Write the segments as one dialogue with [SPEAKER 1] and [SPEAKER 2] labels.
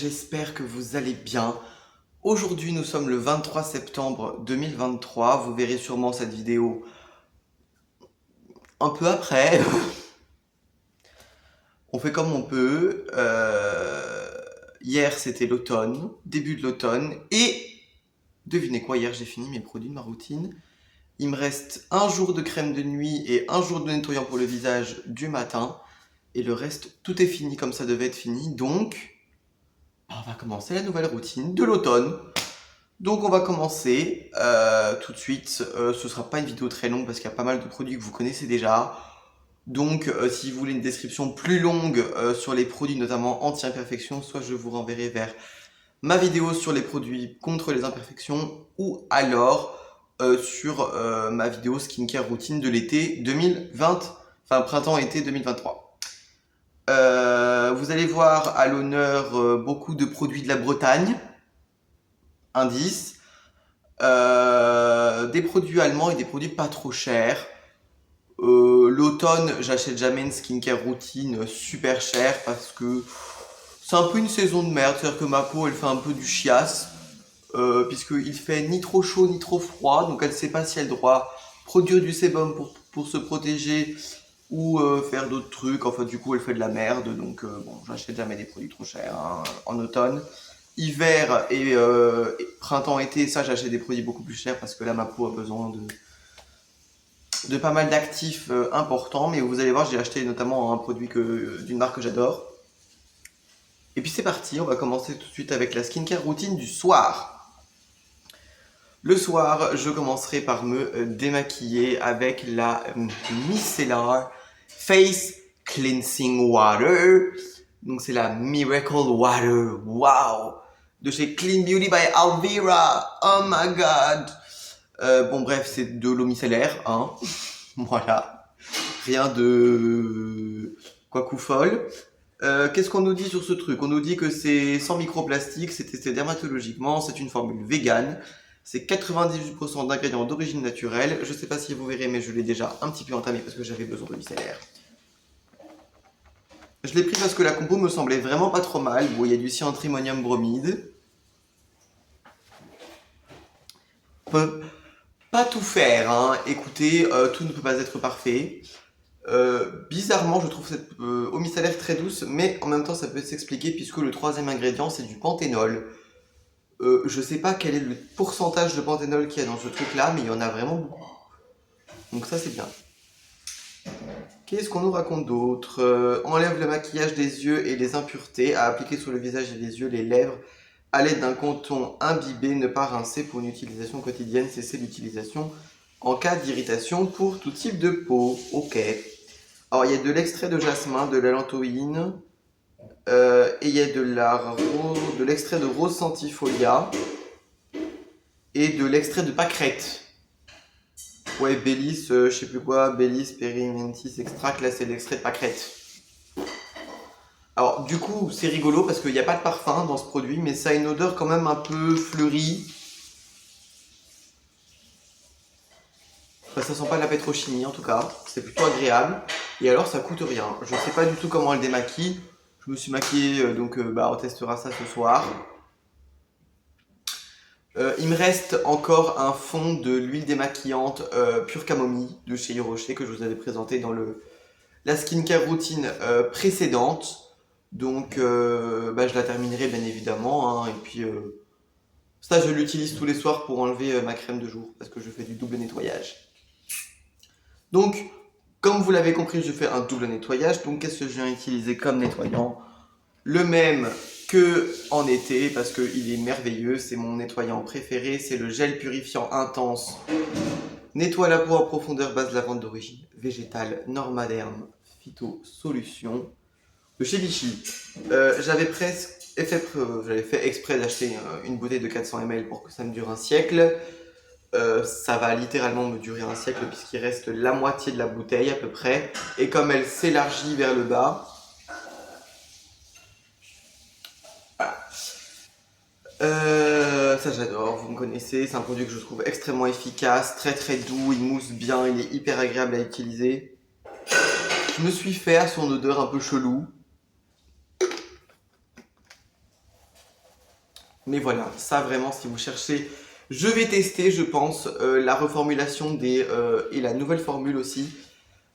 [SPEAKER 1] j'espère que vous allez bien. Aujourd'hui, nous sommes le 23 septembre 2023. Vous verrez sûrement cette vidéo un peu après. On fait comme on peut. Hier, c'était l'automne, début de l'automne. Et devinez quoi, hier, j'ai fini mes produits de ma routine. Il me reste un jour de crème de nuit et un jour de nettoyant pour le visage du matin. Et le reste, tout est fini comme ça devait être fini. Donc, on va commencer la nouvelle routine de l'automne. Donc on va commencer tout de suite. Ce sera pas une vidéo très longue parce qu'il y a pas mal de produits que vous connaissez déjà. Donc si vous voulez une description plus longue sur les produits, notamment anti-imperfections, soit je vous renverrai vers ma vidéo sur les produits contre les imperfections ou alors sur ma vidéo skincare routine de l'été 2020, enfin printemps-été 2023. Vous allez voir à l'honneur beaucoup de produits de la Bretagne. Indice. Des produits allemands et des produits pas trop chers. L'automne, j'achète jamais une skincare routine super chère parce que c'est un peu une saison de merde. C'est-à-dire que ma peau, elle fait un peu du chiasse. Puisqu'il fait ni trop chaud ni trop froid. Donc elle sait pas si elle doit produire du sébum pour se protéger ou faire d'autres trucs. Enfin, du coup, elle fait de la merde. Donc bon, j'achète jamais des produits trop chers en automne. Hiver et printemps-été, ça j'achète des produits beaucoup plus chers parce que là ma peau a besoin de pas mal d'actifs importants. Mais vous allez voir, j'ai acheté notamment un produit d'une marque que j'adore. Et puis c'est parti, on va commencer tout de suite avec la skincare routine du soir. Le soir, je commencerai par me démaquiller avec la Micellar Face Cleansing Water. Donc c'est la Miracle Water. Waouh! De chez Clean Beauty by Alvira. Oh my god. Bon bref, c'est de l'eau micellaire, hein. Voilà. Rien de quoi coup folle. Qu'est-ce qu'on nous dit sur ce truc? On nous dit que c'est sans microplastique, c'est testé dermatologiquement, c'est une formule végane, c'est 98% d'ingrédients d'origine naturelle. Je sais pas si vous verrez, mais je l'ai déjà un petit peu entamé parce que j'avais besoin de micellaire. Je l'ai pris parce que la compo me semblait vraiment pas trop mal. Bon, il y a du cyanhydrimonium bromide. Peut pas tout faire, hein. Écoutez, tout ne peut pas être parfait. Bizarrement, je trouve cette eau micellaire très douce, mais en même temps, ça peut s'expliquer puisque le troisième ingrédient, c'est du panthénol. Je sais pas quel est le pourcentage de panthénol qu'il y a dans ce truc-là, mais il y en a vraiment beaucoup. Donc ça, c'est bien. Qu'est-ce qu'on nous raconte d'autre? Enlève le maquillage des yeux et les impuretés, à appliquer sur le visage et les yeux, les lèvres, à l'aide d'un coton imbibé, ne pas rincer pour une utilisation quotidienne, cesser l'utilisation en cas d'irritation pour tout type de peau. Ok. Alors, il y a de l'extrait de jasmin, de l'allantoïne, et il y a de l'extrait de rose centifolia et de l'extrait de pâquerette. Ouais, Bellis, je sais plus quoi, Bellis, Perimentis, extract, là c'est l'extrait de pâquerette. Alors, du coup, c'est rigolo parce qu'il n'y a pas de parfum dans ce produit, mais ça a une odeur quand même un peu fleurie. Enfin, ça sent pas la pétrochimie en tout cas, c'est plutôt agréable. Et alors, ça coûte rien. Je sais pas du tout comment elle démaquille. Je me suis maquillé, donc on testera ça ce soir. Il me reste encore un fond de l'huile démaquillante pure camomille de chez Rocher que je vous avais présenté dans la skincare routine précédente. Donc je la terminerai bien évidemment. Hein, et puis ça je l'utilise tous les soirs pour enlever ma crème de jour parce que je fais du double nettoyage. Donc comme vous l'avez compris, je fais un double nettoyage. Donc qu'est-ce que je viens utiliser comme nettoyant? Le même que en été parce qu'il est merveilleux, c'est mon nettoyant préféré, c'est le gel purifiant intense. Nettoie la peau en profondeur, base lavande d'origine végétale, Normaderm Phyto Solution de chez Vichy. J'avais fait exprès d'acheter une bouteille de 400 ml pour que ça me dure un siècle. Ça va littéralement me durer un siècle puisqu'il reste la moitié de la bouteille à peu près. Et comme elle s'élargit vers le bas, ça j'adore, vous me connaissez, c'est un produit que je trouve extrêmement efficace, très très doux, il mousse bien, il est hyper agréable à utiliser. Je me suis fait à son odeur un peu chelou. Mais voilà, ça vraiment, si vous cherchez, je vais tester, je pense, la reformulation et la nouvelle formule aussi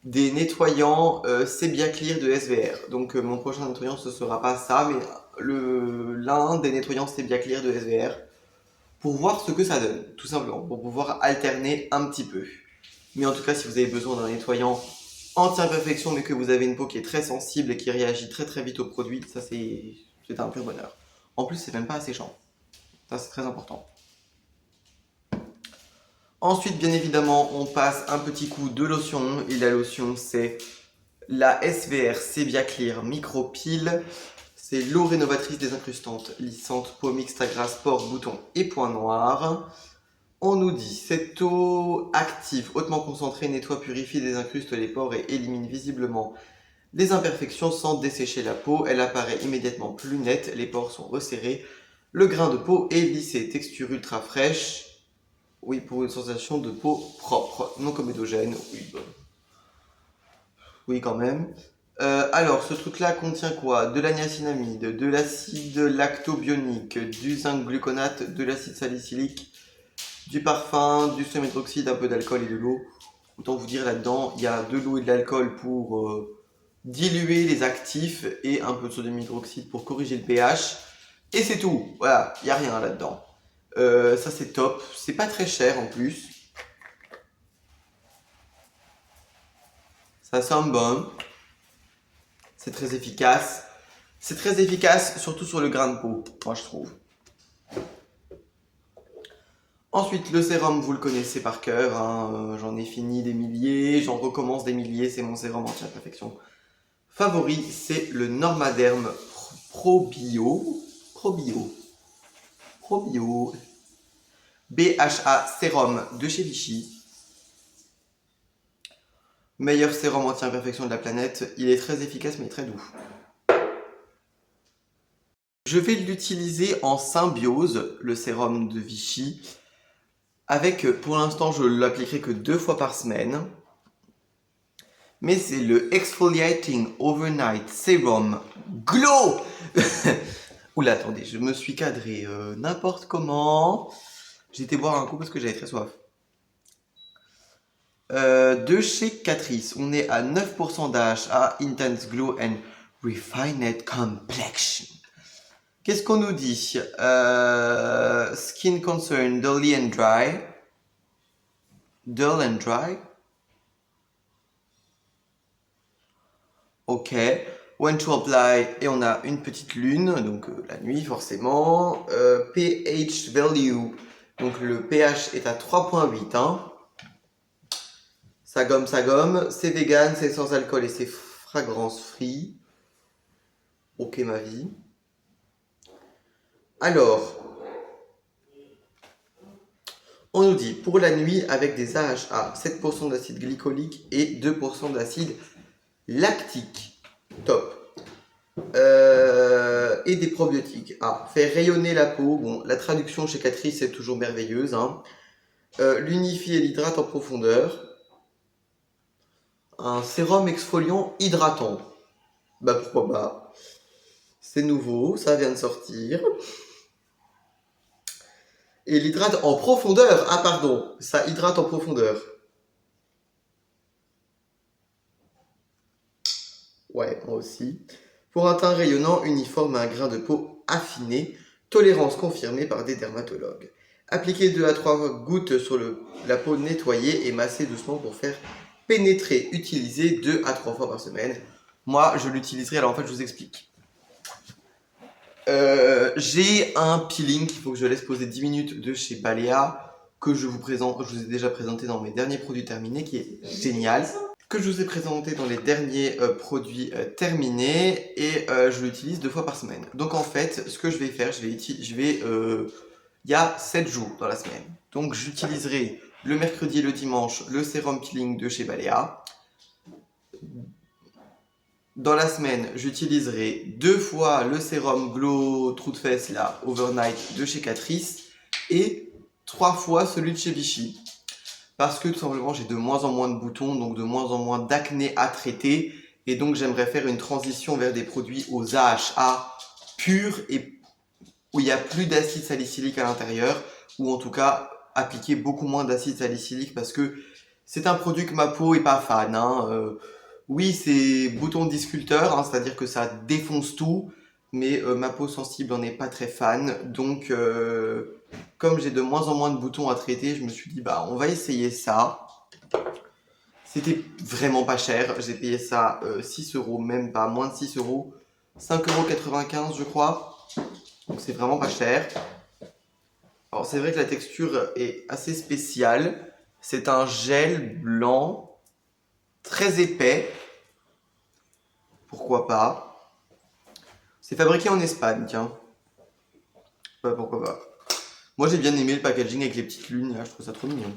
[SPEAKER 1] des nettoyants Sebia Clear de SVR. Donc mon prochain nettoyant, ce sera pas ça, mais l'un des nettoyants Sebia Clear de SVR pour voir ce que ça donne, tout simplement, pour pouvoir alterner un petit peu. Mais en tout cas, si vous avez besoin d'un nettoyant anti-imperfection, mais que vous avez une peau qui est très sensible et qui réagit très très vite au produit, ça c'est un pur bonheur. En plus, c'est même pas asséchant. Ça, c'est très important. Ensuite, bien évidemment, on passe un petit coup de lotion. Et la lotion, c'est la SVR Sebia Clear Micro Peel. C'est l'eau rénovatrice désincrustante, lissante, peau mixte à gras, pores, boutons et points noirs. On nous dit, cette eau active, hautement concentrée, nettoie, purifie, désincruste les pores et élimine visiblement les imperfections sans dessécher la peau. Elle apparaît immédiatement plus nette, les pores sont resserrés, le grain de peau est lissé, texture ultra fraîche. Oui, pour une sensation de peau propre, non comédogène, oui, bon. Oui quand même. Alors, ce truc-là contient quoi? De la niacinamide, de l'acide lactobionique, du zinc gluconate, de l'acide salicylique, du parfum, du sodium hydroxyde, un peu d'alcool et de l'eau. Autant vous dire là-dedans, il y a de l'eau et de l'alcool pour diluer les actifs et un peu de sodium hydroxyde pour corriger le pH. Et c'est tout. Voilà, il n'y a rien là-dedans. Ça c'est top. C'est pas très cher en plus. Ça sent bon. C'est très efficace. C'est très efficace, surtout sur le grain de peau, moi je trouve. Ensuite, le sérum, vous le connaissez par cœur. Hein. J'en ai fini des milliers, j'en recommence des milliers. C'est mon sérum anti-imperfection favori. C'est le Normaderm Probio. BHA Sérum de chez Vichy. Meilleur sérum anti-imperfection de la planète. Il est très efficace mais très doux. Je vais l'utiliser en symbiose, le sérum de Vichy. Avec, pour l'instant, je l'appliquerai que 2 fois par semaine. Mais c'est le Exfoliating Overnight Serum Glow. Oula, attendez, je me suis cadré n'importe comment. J'ai été boire un coup parce que j'avais très soif. De chez Catrice, on est à 9% d'AHA, Intense Glow and Refined Complexion. Qu'est-ce qu'on nous dit? Skin concern, dull and dry. Dull and dry. Ok. When to apply, et on a une petite lune, donc la nuit forcément. pH value, donc le pH est à 3.8. Hein. Ça gomme. C'est vegan, c'est sans alcool et c'est fragrance free. Ok ma vie. Alors, on nous dit pour la nuit avec des AHA, 7% d'acide glycolique et 2% d'acide lactique. Top. Et des probiotiques. Faire rayonner la peau. Bon, la traduction chez Catrice est toujours merveilleuse. Hein. L'unifie et l'hydrate en profondeur. Un sérum exfoliant hydratant. Bah pourquoi pas. C'est nouveau, ça vient de sortir. Et l'hydrate en profondeur. Ah pardon, ça hydrate en profondeur. Ouais, moi aussi. Pour un teint rayonnant, uniforme et un grain de peau affiné, tolérance confirmée par des dermatologues. Appliquez 2 à 3 gouttes sur la peau nettoyée et massez doucement pour faire pénétrer. Utilisez 2 à 3 fois par semaine. Moi, je l'utiliserai, alors en fait, je vous explique. J'ai un peeling qu'il faut que je laisse poser 10 minutes de chez Balea, que je vous ai déjà présenté dans mes derniers produits terminés, qui est génial. Que je vous ai présenté dans les derniers produits terminés et je l'utilise 2 fois par semaine. Donc en fait, ce que je vais faire, il y a 7 jours dans la semaine. Donc j'utiliserai le mercredi et le dimanche le sérum peeling de chez Balea. Dans la semaine, j'utiliserai 2 fois le sérum Glow True de Face là, Overnight de chez Catrice et 3 fois celui de chez Vichy. Parce que tout simplement j'ai de moins en moins de boutons, donc de moins en moins d'acné à traiter. Et donc j'aimerais faire une transition vers des produits aux AHA purs et où il y a plus d'acide salicylique à l'intérieur, ou en tout cas appliquer beaucoup moins d'acide salicylique parce que c'est un produit que ma peau est pas fan, hein. Oui, c'est bouton disculpteur, hein, c'est-à-dire que ça défonce tout, mais ma peau sensible en est pas très fan. Donc, comme j'ai de moins en moins de boutons à traiter, je me suis dit, bah, on va essayer ça. C'était vraiment pas cher. J'ai payé ça 6 euros, même pas, moins de 6 euros. 5,95 € je crois. Donc c'est vraiment pas cher. Alors c'est vrai que la texture est assez spéciale. C'est un gel blanc, très épais. Pourquoi pas. C'est fabriqué en Espagne, tiens. Ouais, pourquoi pas. Moi j'ai bien aimé le packaging avec les petites lunes, là, je trouve ça trop mignon.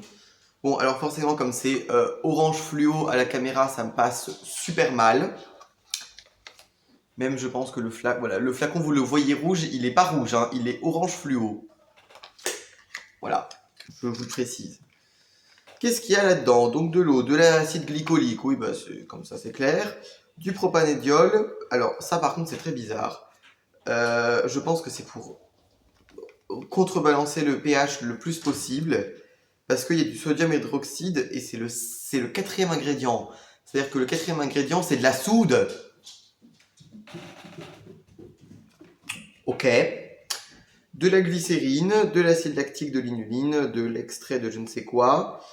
[SPEAKER 1] Bon, alors forcément, comme c'est orange fluo à la caméra, ça me passe super mal. Même je pense que voilà, le flacon, vous le voyez rouge, il est pas rouge, hein, il est orange fluo. Voilà, je vous le précise. Qu'est-ce qu'il y a là-dedans? Donc de l'eau, de l'acide glycolique, oui, bah c'est comme ça, c'est clair. Du propanédiol, alors ça par contre c'est très bizarre. Je pense que c'est pour contrebalancer le pH le plus possible, parce qu'il y a du sodium hydroxyde et c'est le quatrième ingrédient. C'est-à-dire que le quatrième ingrédient c'est de la soude. Ok. De la glycérine, de l'acide lactique, de l'inuline, de l'extrait de je ne sais quoi,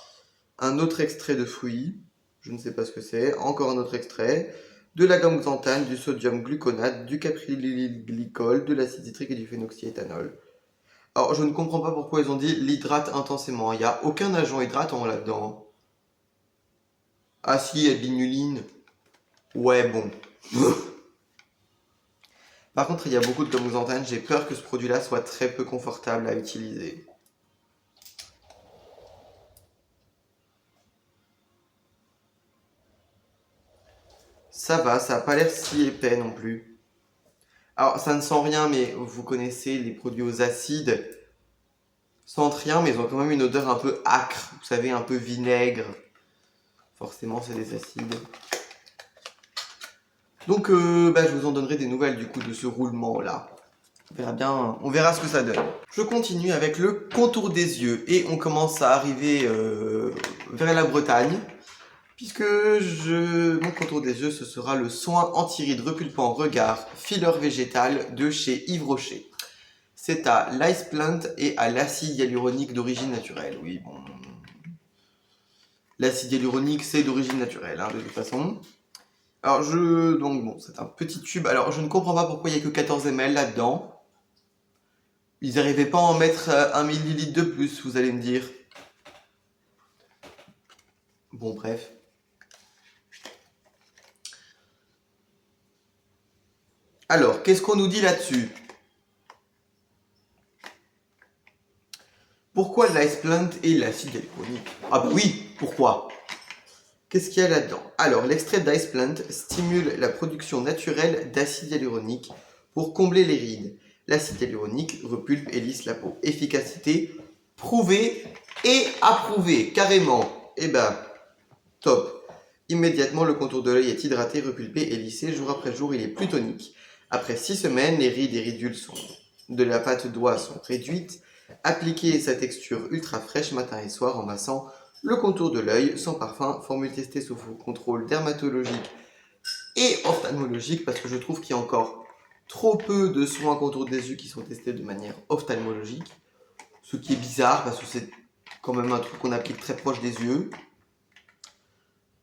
[SPEAKER 1] un autre extrait de fruits, je ne sais pas ce que c'est, encore un autre extrait, de la gomme xanthane, du sodium gluconate, du caprylyl-glycol, de l'acide citrique et du phénoxyéthanol. Alors je ne comprends pas pourquoi ils ont dit l'hydrate intensément, il n'y a aucun agent hydratant là-dedans. Ah si, il y a de l'inuline. Ouais, bon. Par contre, il y a beaucoup de gomme xanthane, j'ai peur que ce produit-là soit très peu confortable à utiliser. Ça va, ça n'a pas l'air si épais non plus. Alors, ça ne sent rien, mais vous connaissez les produits aux acides. Sentent rien, mais ils ont quand même une odeur un peu âcre. Vous savez, un peu vinaigre. Forcément, c'est des acides. Donc, bah, je vous en donnerai des nouvelles du coup de ce roulement-là. On verra bien, on verra ce que ça donne. Je continue avec le contour des yeux. Et on commence à arriver vers la Bretagne. Puisque mon contour des yeux, ce sera le soin anti-rides repulpant regard filler végétal de chez Yves Rocher. C'est à l'ice plant et à l'acide hyaluronique d'origine naturelle. Oui, bon. L'acide hyaluronique, c'est d'origine naturelle, hein, de toute façon. Alors, donc, bon, c'est un petit tube. Alors, je ne comprends pas pourquoi il n'y a que 14 ml là-dedans. Ils n'arrivaient pas à en mettre 1 millilitre de plus, vous allez me dire. Bon, bref. Alors, qu'est-ce qu'on nous dit là-dessus? Pourquoi l'ice plant et l'acide hyaluronique? Ah bah oui, pourquoi? Qu'est-ce qu'il y a là-dedans? Alors, l'extrait d'ice plant stimule la production naturelle d'acide hyaluronique pour combler les rides. L'acide hyaluronique repulpe et lisse la peau. Efficacité prouvée et approuvée, carrément. Eh ben, top. Immédiatement, le contour de l'œil est hydraté, repulpé et lissé. Jour après jour, il est plus tonique. Après 6 semaines, les rides et ridules de la patte doigt sont réduites. Appliquez sa texture ultra fraîche matin et soir en massant le contour de l'œil sans parfum. Formule testée sous contrôle dermatologique et ophtalmologique parce que je trouve qu'il y a encore trop peu de soins contour des yeux qui sont testés de manière ophtalmologique. Ce qui est bizarre parce que c'est quand même un truc qu'on applique très proche des yeux.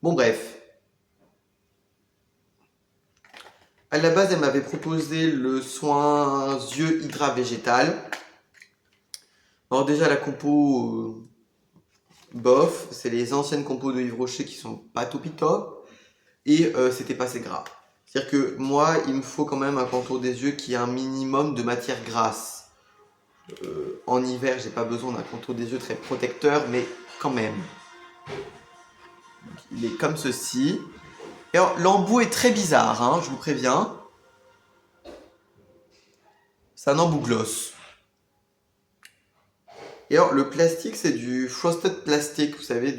[SPEAKER 1] Bon bref. À la base, elle m'avait proposé le soin yeux hydra végétal. Alors déjà, la compo, bof, c'est les anciennes compos de Yves Rocher qui sont pas top top. Et c'était pas assez gras. C'est-à-dire que moi, il me faut quand même un contour des yeux qui a un minimum de matière grasse. En hiver, j'ai pas besoin d'un contour des yeux très protecteur, mais quand même. Il est comme ceci. Et alors, l'embout est très bizarre, hein, je vous préviens. C'est un embout gloss. Et alors, le plastique, c'est du frosted plastic, vous savez,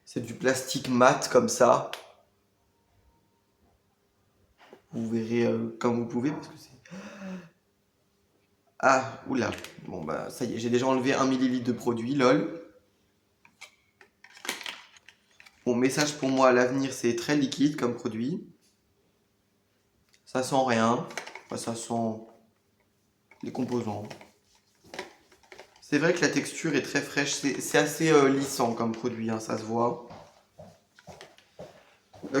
[SPEAKER 1] c'est du plastique mat comme ça. Vous verrez comme vous pouvez, parce que Ah, oula. Bon, bah, ça y est, j'ai déjà enlevé 1 millilitre de produit, lol. Bon, message pour moi à l'avenir, c'est très liquide comme produit. Ça sent rien. Enfin, ça sent les composants. C'est vrai que la texture est très fraîche. C'est assez lissant comme produit, hein, ça se voit.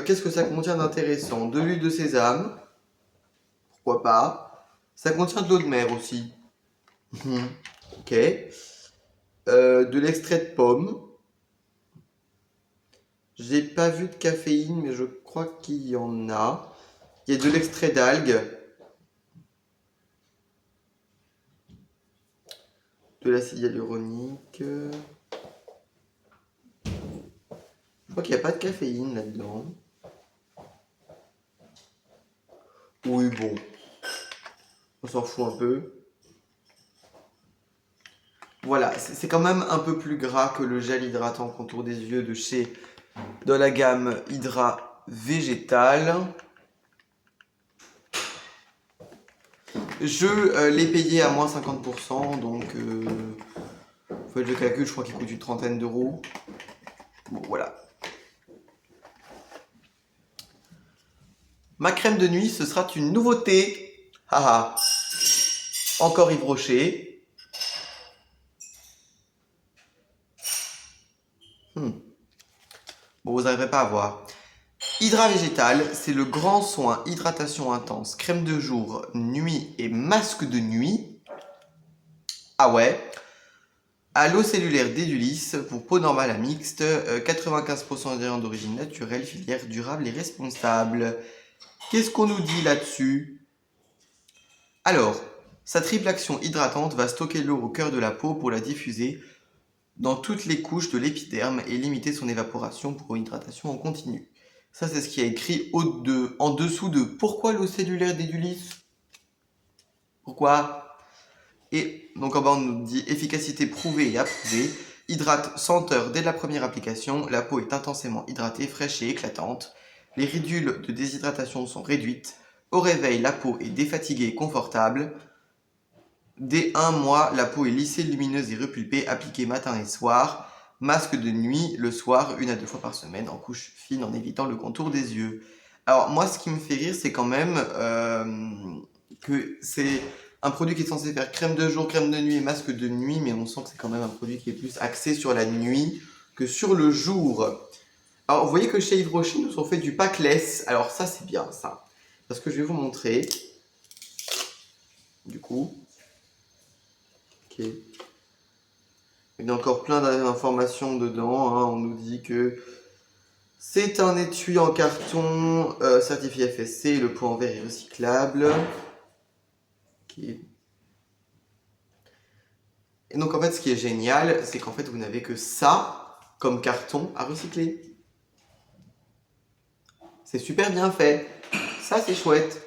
[SPEAKER 1] Qu'est-ce que ça contient d'intéressant? De l'huile de sésame. Pourquoi pas. Ça contient de l'eau de mer aussi. Ok. De l'extrait de pomme. J'ai pas vu de caféine, mais je crois qu'il y en a. Il y a de l'extrait d'algues. De l'acide hyaluronique. Je crois qu'il n'y a pas de caféine là-dedans. Oui, bon. On s'en fout un peu. Voilà, c'est quand même un peu plus gras que le gel hydratant contour des yeux de chez dans la gamme Hydra Végétal. Je l'ai payé à moins 50%, donc faites le calcul, je crois qu'il coûte une trentaine d'euros. Bon, voilà. Ma crème de nuit, ce sera une nouveauté. Haha. Encore Yves Rocher. Bon, vous n'arriverez pas à voir. Hydra Végétal, c'est le grand soin, hydratation intense, crème de jour, nuit et masque de nuit. Ah ouais. À l'eau cellulaire d'Edulis pour peau normale à mixte, 95% d'ingrédients d'origine naturelle, filière durable et responsable. Qu'est-ce qu'on nous dit là-dessus? Alors, sa triple action hydratante va stocker l'eau au cœur de la peau pour la diffuser dans toutes les couches de l'épiderme et limiter son évaporation pour une hydratation en continu. Ça, c'est ce qui est écrit en dessous de pourquoi l'eau cellulaire d'Edulis? Pourquoi? Et donc en bas, on nous dit efficacité prouvée et approuvée. Hydrate senteur dès la première application. La peau est intensément hydratée, fraîche et éclatante. Les ridules de déshydratation sont réduites. Au réveil, la peau est défatiguée et confortable. Dès 1 mois, la peau est lissée, lumineuse et repulpée, appliquée matin et soir. Masque de nuit, le soir, 1 à 2 fois par semaine, en couche fine, en évitant le contour des yeux. Alors moi, ce qui me fait rire, c'est quand même que c'est un produit qui est censé faire crème de jour, crème de nuit et masque de nuit, mais on sent que c'est quand même un produit qui est plus axé sur la nuit que sur le jour. Alors vous voyez que chez Yves Rocher, nous ont fait du packless. Alors ça, c'est bien ça. Parce que je vais vous montrer. Du coup. Ok. Il y a encore plein d'informations dedans, hein. On nous dit que c'est un étui en carton certifié FSC, le pot en verre est recyclable. Okay. Et donc en fait, ce qui est génial, c'est qu'en fait, vous n'avez que ça comme carton à recycler. C'est super bien fait. Ça, c'est chouette.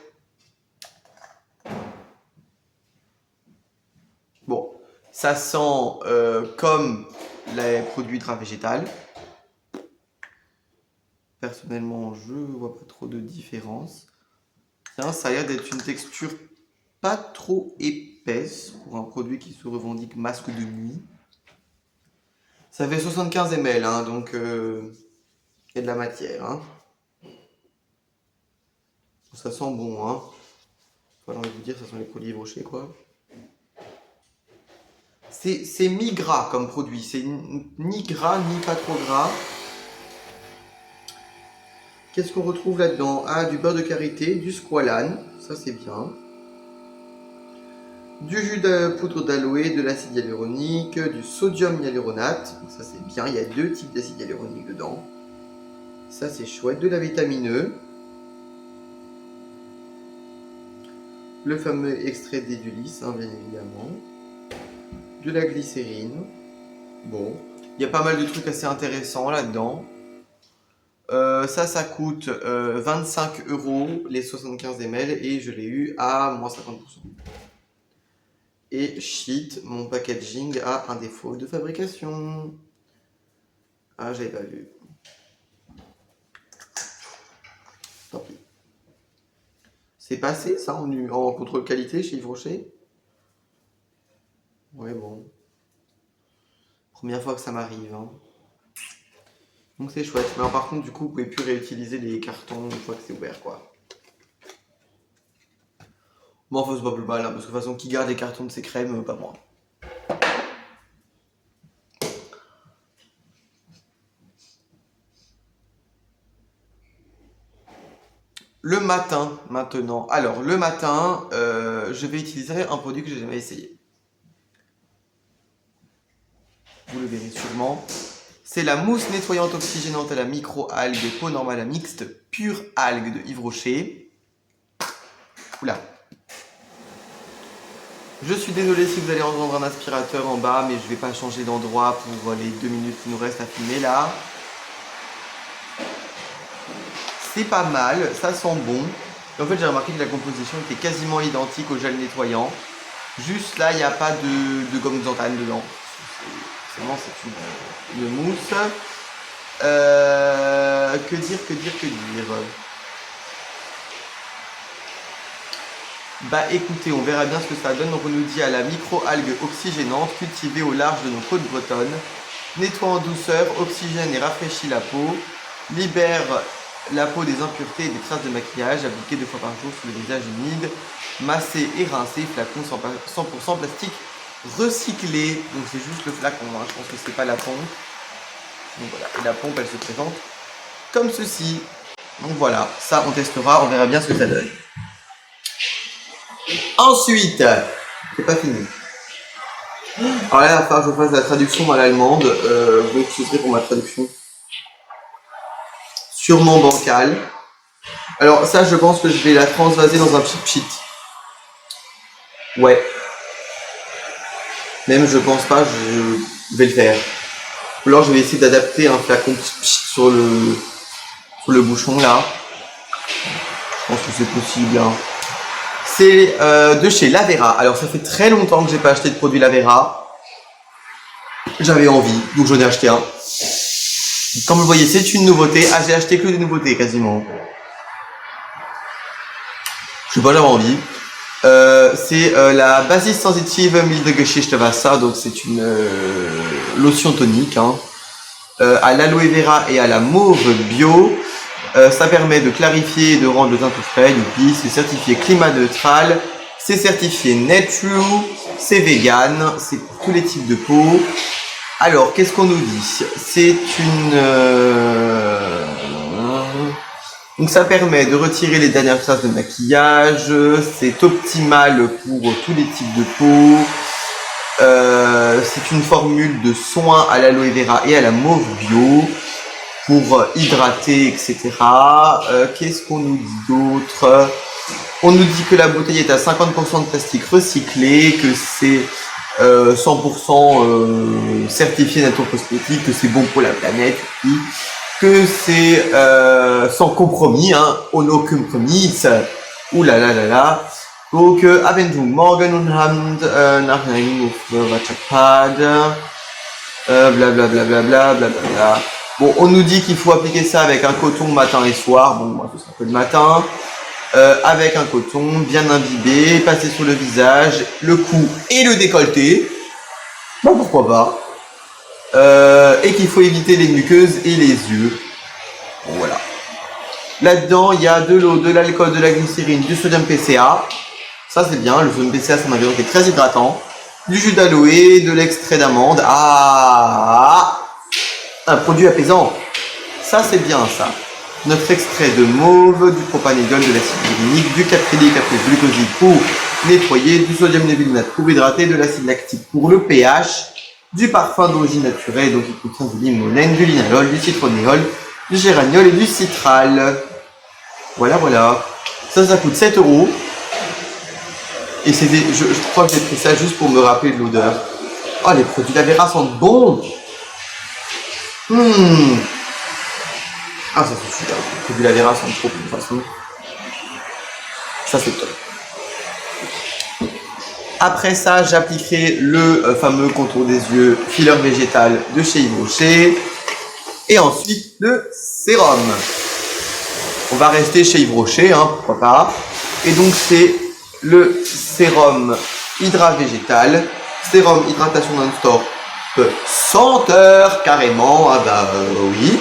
[SPEAKER 1] Bon, ça sent comme les produits Hydra Végétal. Personnellement, je vois pas trop de différence. Tiens, ça a l'air d'être une texture pas trop épaisse pour un produit qui se revendique masque de nuit. Ça fait 75 ml, hein, donc il y a de la matière. Hein. Ça sent bon. Hein. Enfin, j'ai envie de vous dire, ça sent les produits Yves Rocher, quoi. C'est mi-gras comme produit. C'est ni gras, ni pas trop gras. Qu'est-ce qu'on retrouve là-dedans? Ah, du beurre de karité, du squalane, ça c'est bien. Du jus de poudre d'aloe, de l'acide hyaluronique, du sodium hyaluronate, ça c'est bien, il y a 2 types d'acide hyaluronique dedans. Ça c'est chouette, de la vitamine E. Le fameux extrait d'Edulis, hein, bien évidemment. De la glycérine. Bon, il y a pas mal de trucs assez intéressants là-dedans. Ça coûte 25 € les 75 ml et je l'ai eu à moins 50%. Et shit, mon packaging a un défaut de fabrication. Ah, j'avais pas vu. Tant pis. C'est passé ça en contrôle qualité chez Yves Rocher? Ouais, bon. Première fois que ça m'arrive, hein. Donc c'est chouette. Mais alors, par contre, du coup, vous pouvez plus réutiliser les cartons une fois que c'est ouvert, quoi. Bon, enfin, c'est pas plus mal, hein, parce que de toute façon, qui garde les cartons de ses crèmes, pas moi. Le matin, maintenant. Alors, le matin, je vais utiliser un produit que j'ai jamais essayé. Vous le verrez sûrement. C'est la mousse nettoyante oxygénante à la micro-algue peau normale à mixte pure algue de Yves Rocher. Oula. Je suis désolé si vous allez entendre un aspirateur en bas, mais je vais pas changer d'endroit pour les 2 minutes qui nous restent à filmer là. C'est pas mal, ça sent bon. Et en fait, j'ai remarqué que la composition était quasiment identique au gel nettoyant. Juste là, il n'y a pas de gomme xanthane dedans. Seulement, c'est une mousse. Que dire. Bah écoutez, on verra bien ce que ça donne. Donc on nous dit à la micro-algue oxygénante cultivée au large de nos côtes bretonnes. Nettoie en douceur, oxygène et rafraîchit la peau. Libère la peau des impuretés et des traces de maquillage. Appliqué 2 fois par jour sur le visage humide. Massé et rincé. Flacon 100% plastique recyclé. Donc c'est juste le flacon, hein. Je pense que c'est pas la pompe. Donc voilà, et la pompe elle se présente comme ceci. Donc voilà, ça on testera, on verra bien ce que ça donne. Ensuite, c'est pas fini. Alors là, il va falloir que je fasse la traduction à l'allemande. Vous m'excuserez pour ma traduction. Sûrement bancale. Alors ça, je pense que je vais la transvaser dans un pchit. Ouais. Même je pense pas, je vais le faire. Ou alors je vais essayer d'adapter un flacon sur le bouchon là. Je pense que c'est possible, hein. C'est de chez Lavera. Alors ça fait très longtemps que j'ai pas acheté de produit Lavera. J'avais envie, donc j'en ai acheté un. Comme vous le voyez, c'est une nouveauté. Ah, j'ai acheté que des nouveautés quasiment. Je sais pas, j'avais envie. C'est la Basis Sensitive Milde Geschichtewasser, donc c'est une lotion tonique, hein, à l'aloe vera et à la mauve bio. Ça permet de clarifier et de rendre le teint tout frais. C'est certifié climat neutral, c'est certifié Nature, c'est vegan, c'est pour tous les types de peau. Alors, qu'est-ce qu'on nous dit? C'est une... Donc ça permet de retirer les dernières traces de maquillage, c'est optimal pour tous les types de peau. C'est une formule de soin à l'aloe vera et à la mauve bio pour hydrater, etc. Qu'est-ce qu'on nous dit d'autre? On nous dit que la bouteille est à 50% de plastique recyclé, que c'est 100% certifié Nature Cosmétique, que c'est bon pour la planète, que c'est sans compromis, hein, no compromis. Ouh là là là là. Donc, haben du morgen und Abend nach einem Watchpad, blablabla, blablabla. Bon, on nous dit qu'il faut appliquer ça avec un coton matin et soir. Bon, moi, ce sera que le matin. Avec un coton bien imbibé, passer sur le visage, le cou et le décolleté. Bon, pourquoi pas. Et qu'il faut éviter les muqueuses et les yeux. Bon, voilà. Là-dedans, il y a de l'eau, de l'alcool, de la glycérine, du sodium PCA. Ça, c'est bien. Le sodium PCA, ça m'a dit, est très hydratant. Du jus d'aloe, de l'extrait d'amande. Ah, un produit apaisant. Ça, c'est bien, ça. Notre extrait de mauve, du propanidol, de l'acide hyaluronique, du caprylique glucosique pour nettoyer, du sodium nébulinate pour hydrater, de l'acide lactique pour le pH, du parfum d'origine naturelle, donc il contient du limonène, du linalol, du citronnéol, du géraniol et du citral. Voilà, voilà. Ça coûte 7 €. Et je crois que j'ai pris ça juste pour me rappeler de l'odeur. Oh, les produits Lavera sentent bon. Ah, ça c'est super. Les produits Lavera sentent trop de toute façon. Ça c'est top. Après ça, j'appliquerai le fameux contour des yeux filler végétal de chez Yves Rocher. Et ensuite, le sérum. On va rester chez Yves Rocher, hein, pourquoi pas. Et donc, c'est le sérum Hydra Végétal. sérum hydratation non-stop 100 heures carrément, ah bah oui.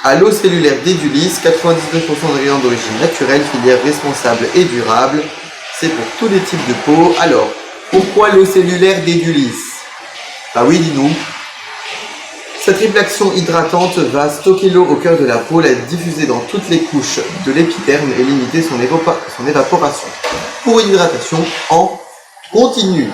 [SPEAKER 1] À l'eau cellulaire d'Edulis, 99% d'ingrédients d'origine naturelle, filière responsable et durable. C'est pour tous les types de peau. Alors, pourquoi l'eau cellulaire d'Edulis? Bah oui, dis-nous. Sa triple action hydratante va stocker l'eau au cœur de la peau, la diffuser dans toutes les couches de l'épiderme et limiter son évaporation. Pour une hydratation en continu.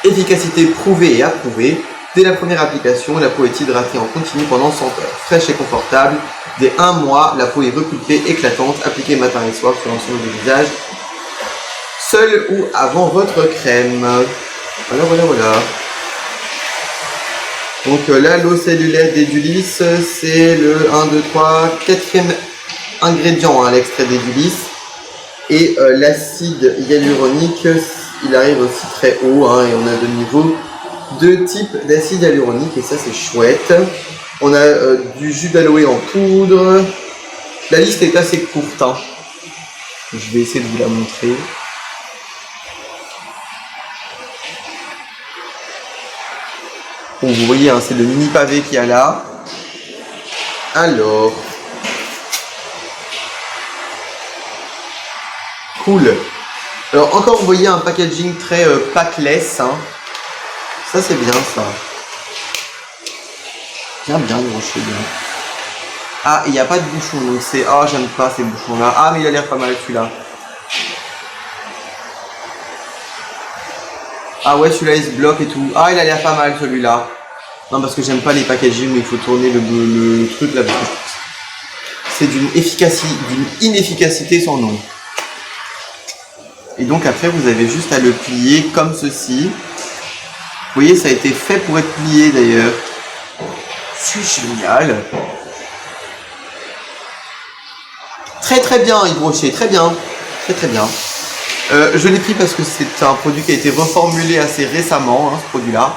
[SPEAKER 1] Efficacité prouvée et approuvée. Dès la première application, la peau est hydratée en continu pendant 100 heures. Fraîche et confortable. Dès un mois, la peau est repulpée, éclatante, appliquée matin et soir sur l'ensemble du visage. Seul ou avant votre crème. Voilà. Donc là, l'eau cellulaire d'Edulis, c'est le 1, 2, 3, 4e ingrédient à l'extrait d'Edulis. Et l'acide hyaluronique, il arrive aussi très haut, hein, et on a deux types d'acide hyaluronique, et ça c'est chouette. On a du jus d'aloe en poudre. La liste est assez courte, hein. Je vais essayer de vous la montrer. Bon, vous voyez, hein, c'est le mini pavé qu'il y a là. Alors, cool. Alors encore, vous voyez un packaging très packless, hein. Ça c'est bien ça. Bien branché, bien. Ah, il n'y a pas de bouchon, donc c'est... Ah, j'aime pas ces bouchons-là. Ah, mais il a l'air pas mal celui-là. Ah ouais, celui-là il se bloque et tout. Ah, il a l'air pas mal celui-là. Non, parce que j'aime pas les packaging, mais il faut tourner le truc là. C'est d'une inefficacité sans nom. Et donc après, vous avez juste à le plier comme ceci. Vous voyez, ça a été fait pour être plié d'ailleurs. C'est génial. Très bien, Yves Rocher, très bien. Très bien. Je l'ai pris parce que c'est un produit qui a été reformulé assez récemment, hein, ce produit-là.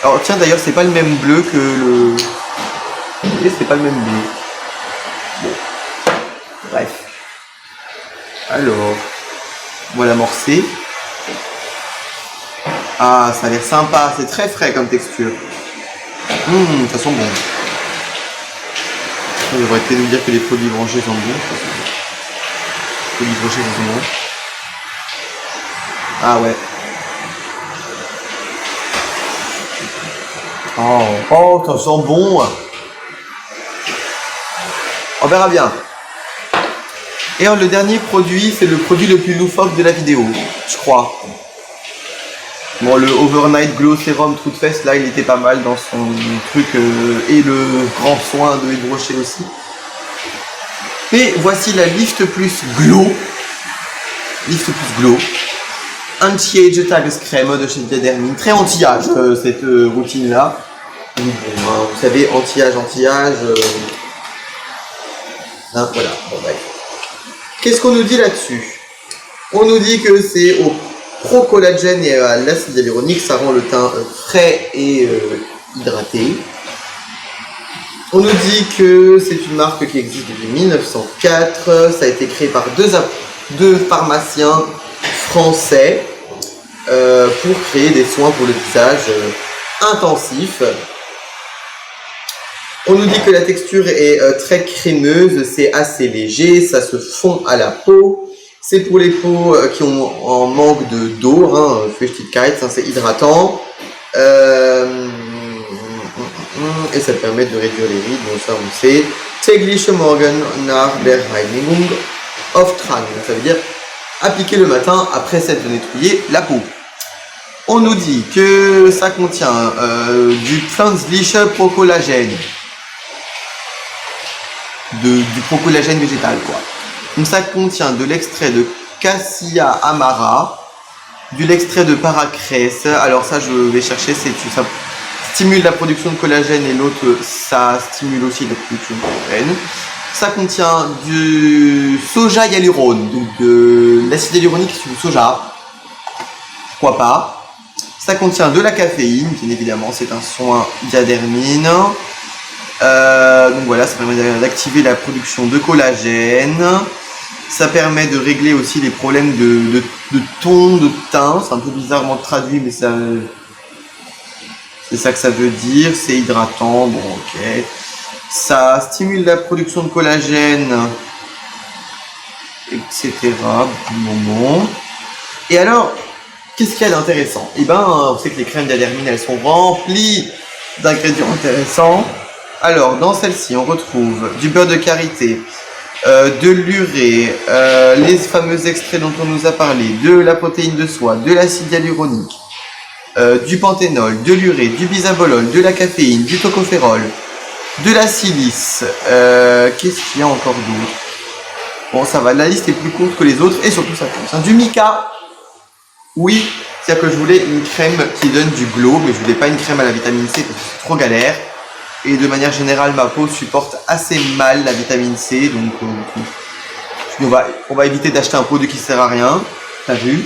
[SPEAKER 1] Alors tiens, d'ailleurs, c'est pas le même bleu que le... Vous voyez, c'est pas le même bleu. Bon. Bref. Alors, on va l'amorcer. Ah, ça a l'air sympa, c'est très frais comme texture. Ça sent bon. On devrait peut-être nous dire que les produits rangés sont bons. Les produits rangés sont bons. Ah ouais. Oh, ça sent bon. On verra bien. Et alors, le dernier produit, c'est le produit le plus loufoque de la vidéo, je crois. Bon, le Overnight Glow Serum True Face, là, il était pas mal dans son truc, et le grand soin de Yves Rocher aussi. Et voici la Lift Plus Glow. Lift Plus Glow. Anti-Age Tags Crème de chez Diadermine. Très anti-âge, cette routine-là. Bon, vous savez, anti-âge. Hein, voilà, bon, bref. Qu'est-ce qu'on nous dit là-dessus? On nous dit que c'est au pro-collagène et à l'acide hyaluronique, ça rend le teint frais et hydraté. On nous dit que c'est une marque qui existe depuis 1904. Ça a été créé par deux pharmaciens français pour créer des soins pour le visage intensifs. On nous dit que la texture est très crémeuse, c'est assez léger, ça se fond à la peau. C'est pour les peaux qui ont en manque d'eau, hein, Feuchtigkeit, hein, c'est hydratant. Et ça permet de réduire les rides, bon ça on le sait. Tägliche Morgen nach der Reinigung auftragen, ça veut dire appliquer le matin après s'être nettoyé la peau. On nous dit que ça contient du Pflanzliche Pro-Collagène. Du pro-collagène végétal, quoi. Donc ça contient de l'extrait de Cassia amara, de l'extrait de Paracress. Alors ça, je vais chercher, ça stimule la production de collagène et l'autre, ça stimule aussi la production de collagène. Ça contient du soja hyalurone, donc de l'acide hyaluronique issu du soja. Pourquoi pas. Ça contient de la caféine, bien évidemment, c'est un soin Diadermine. Donc voilà, ça permet d'activer la production de collagène. Ça permet de régler aussi les problèmes de ton, de teint. C'est un peu bizarrement traduit, mais ça, c'est ça que ça veut dire. C'est hydratant, bon ok. Ça stimule la production de collagène, etc. Bon. Et alors, qu'est-ce qu'il y a d'intéressant? Eh ben, on sait que les crèmes Diadhermine, elles sont remplies d'ingrédients intéressants. Alors, dans celle-ci, on retrouve du beurre de karité, de l'urée, les fameux extraits dont on nous a parlé, de la protéine de soie, de l'acide hyaluronique, du panthénol, de l'urée, du bisabolol, de la caféine, du tocopherol, de la silice. Qu'est-ce qu'il y a encore d'autre? Bon, ça va, la liste est plus courte que les autres et surtout ça contient du mica. Oui, c'est-à-dire que je voulais une crème qui donne du glow, mais je voulais pas une crème à la vitamine C parce que c'est trop galère. Et de manière générale, ma peau supporte assez mal la vitamine C, donc on va éviter d'acheter un produit qui sert à rien. T'as vu?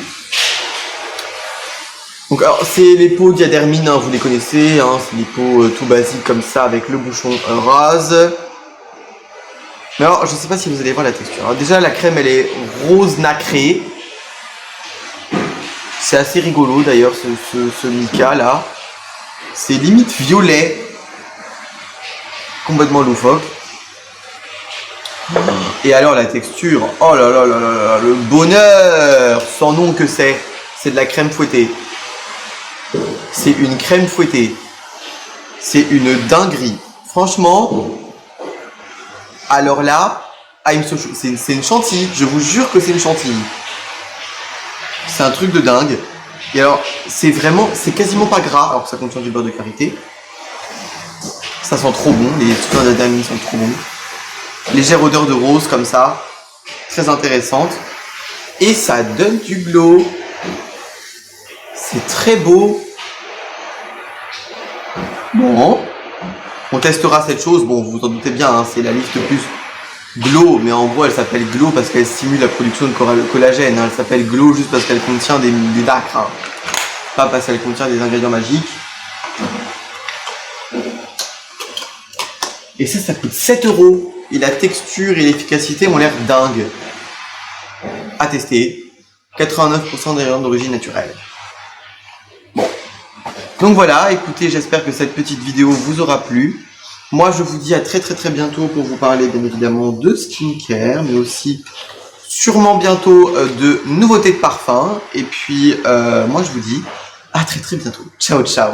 [SPEAKER 1] Donc alors, c'est les pots Diadhermine, hein, vous les connaissez, hein, c'est des pots tout basiques comme ça avec le bouchon rose. Mais alors, je sais pas si vous allez voir la texture. Alors déjà, la crème, elle est rose nacrée. C'est assez rigolo d'ailleurs, ce mica là. C'est limite violet. Complètement loufoque. Et alors la texture, oh là là là là là, le bonheur sans nom que c'est de la crème fouettée. C'est une crème fouettée. C'est une dinguerie. Franchement, alors là, c'est une chantilly. Je vous jure que c'est une chantilly. C'est un truc de dingue. Et alors, c'est quasiment pas gras, alors que ça contient du beurre de karité. Ça sent trop bon, les sucres Diadhermine sont trop bons. Légère odeur de rose comme ça, très intéressante. Et ça donne du glow. C'est très beau. Bon, on testera cette chose. Bon, vous vous en doutez bien, hein, c'est la liste plus glow, mais en gros elle s'appelle glow parce qu'elle stimule la production de collagène. Hein. Elle s'appelle glow juste parce qu'elle contient des nacres, hein. Pas parce qu'elle contient des ingrédients magiques. Et ça coûte 7 €. Et la texture et l'efficacité ont l'air dingues. À tester. 89% d'ingrédients d'origine naturelle. Bon. Donc voilà, écoutez, j'espère que cette petite vidéo vous aura plu. Moi, je vous dis à très bientôt pour vous parler bien évidemment de skincare, mais aussi sûrement bientôt de nouveautés de parfum. Et puis, moi, je vous dis à très bientôt. Ciao, ciao.